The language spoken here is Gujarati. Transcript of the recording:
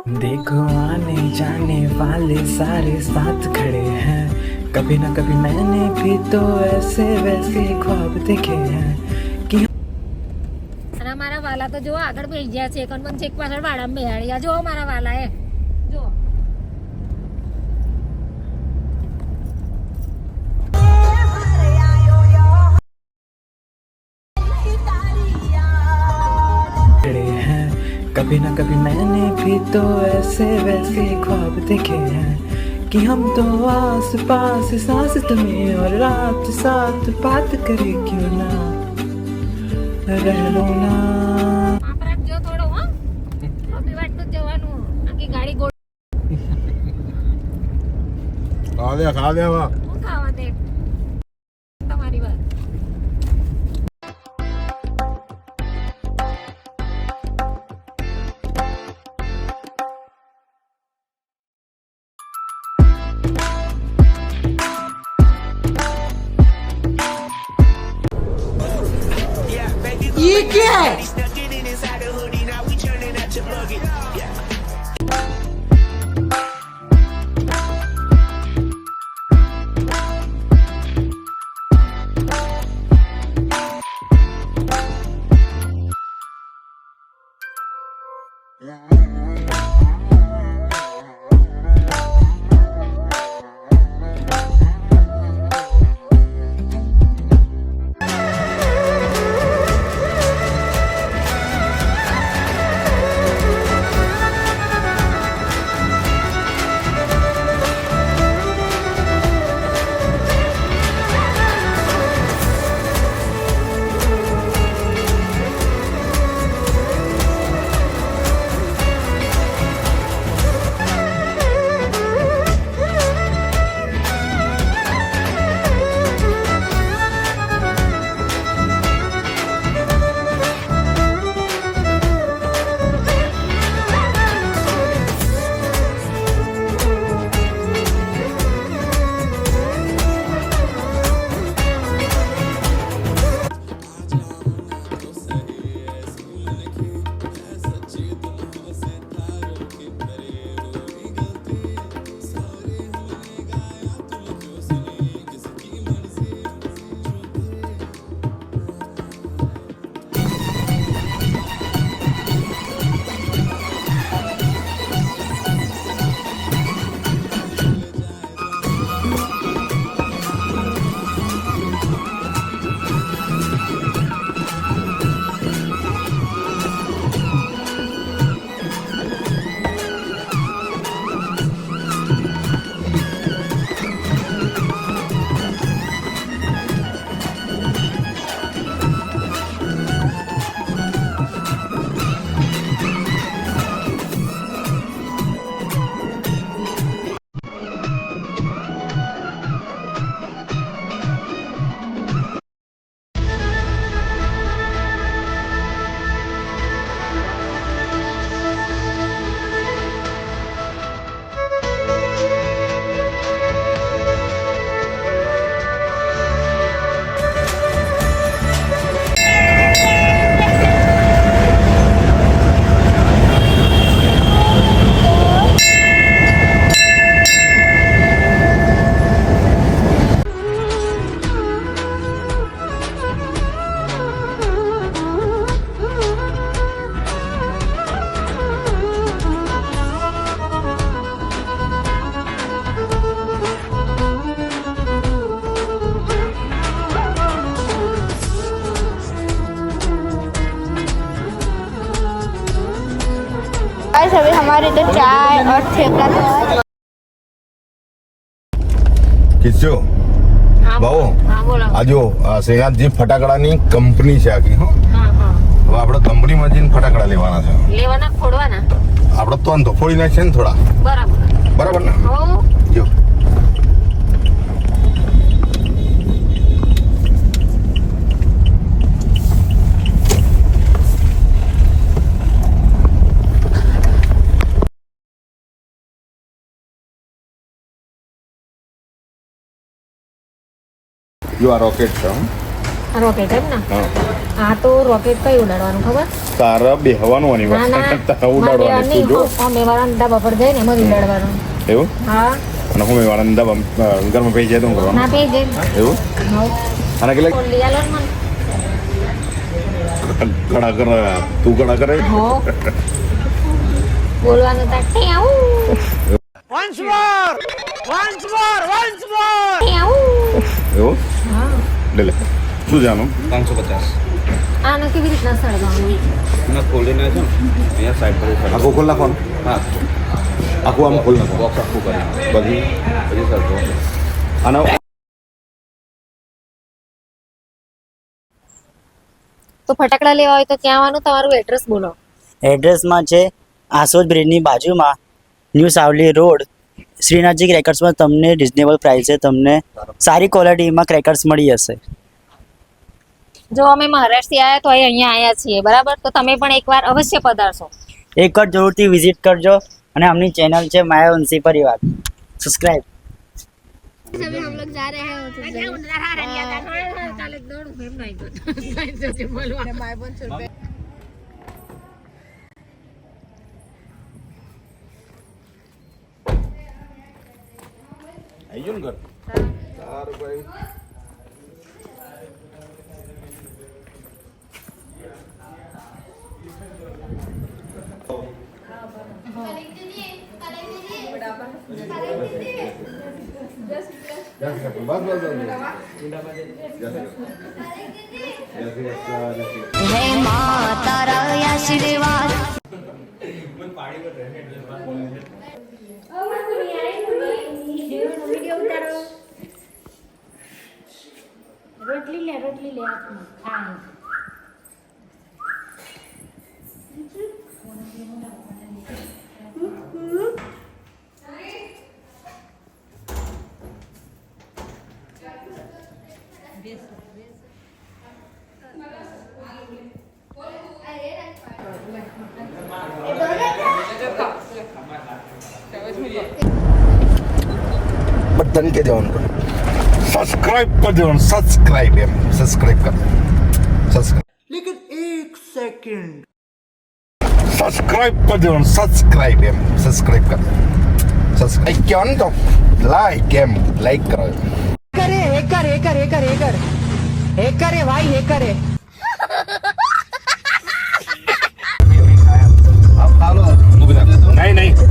देखो आने जाने वाले सारे साथ खड़े हैं, कभी ना कभी मैंने भी तो ऐसे वैसे ख्वाब देखे हैं कि અને મારા વાલા તો જો આગળ બેસી ગયા છે એકન પણ છેક પાછળ વાડામાં બેહાડ્યા જો મારા વાલા એ જો खड़े हैं, कभी ना कभी मैंने भी तो ऐसे वैसे ख्वाब देखे हैं कि हम तो आस पास सांस में और रात साथ बात करे क्यों ना रह लो ना। માપ રાખજો થોડો હો અભી વાટતું જ જવાનું આખી ગાડી ગોળ खा दे वाह હું ખાવા દે તમારી વાત ये क्या है? गाइस अभी हमारे इधर चाय और थेपला था। કિસ્સો હા બાવો હા બોલો આ જો શ્રીનાથજી ફટાકડાની કંપની છે આખી હો. હા હા હવે આપણે કંપનીમાં જઈને ફટાકડા લેવાના છે. લેવાના ખોડવાના આપણે તો ફોડી નાખીએ ને થોડા, બરાબર બરાબર ને? હો જો આ રોકેટ છે હો. રોકેટ એમ ને હા હા તો રોકેટ કઈ ઉડાડવાનું ખબર તારા બેહવાનું આની ના ના વાત તારા ઉડાડવાનું તું જો અમે વાળા ડાબા પર જઈને એમાં જ ઉડાડવાનું એવું હા અને હું વાળા દવા ઘરમાં પૈ જાય તો હું કરવાનું ના પે જઈ એવું અને કેટલા લઈ આલો ને મને કડા કર તું કડા કરે હો બોલવાનું તા ટેવું Once more! Once more! Once more! ટેવું એવું હા લે લે શું જાણું 550 આને કેવી રીતના સળગાવવાનું ના ખોલીને છે ને અહીંયા સાઈડ પર આખું ખોલ નાખવાનું હા આખું આમ ખોલ નાખવાનું બોક્સ આખું કરી બધી પછી સરખો અને તો ફટાકડા લેવા હોય તો ક્યાં આવવાનું તમારું એડ્રેસ બોલો એડ્રેસમાં છે આસોદ બ્રિજની બાજુમાં ન્યૂ સાવલી રોડ શ્રીનાથજી ક્રેકર્સમાં તમને રિઝનેબલ પ્રાઇસે તમને સારી ક્વોલિટીમાં ક્રેકર્સ મળી જશે. જો અમે મહારાષ્ટ્રથી આવ્યા તો અહીંયા આવ્યા છીએ બરાબર તો તમે પણ એકવાર અવશ્ય પધારશો એક જ જરૂરથી વિઝિટ કરજો અને આમની ચેનલ છે માયાવંશી પરિવાર સબસ્ક્રાઈબ. सभी हम लोग जा रहे हैं આવી ગયું ને ઘર તારું ભાઈ हे माता आशीर्वाद રોટલી લે હાથમાં હા બટન કે દેવાનું પડે સબસ્ક્રાઇબ કરી દેવાનું સબસ્ક્રાઇબ એમ સબસ્ક્રાઇબ કર સબસ્ક્રાઇબ लेकिन एक सेकंड સબસ્ક્રાઇબ કરી દેવાનું સબસ્ક્રાઇબ એમ સબસ્ક્રાઇબ કર સબસ્ક્રાઇબ ક્યાં તો લાઈક એમ લાઈક કરો करे hacker hacker hacker hacker hacker है भाई हेकर है નહીં નહીં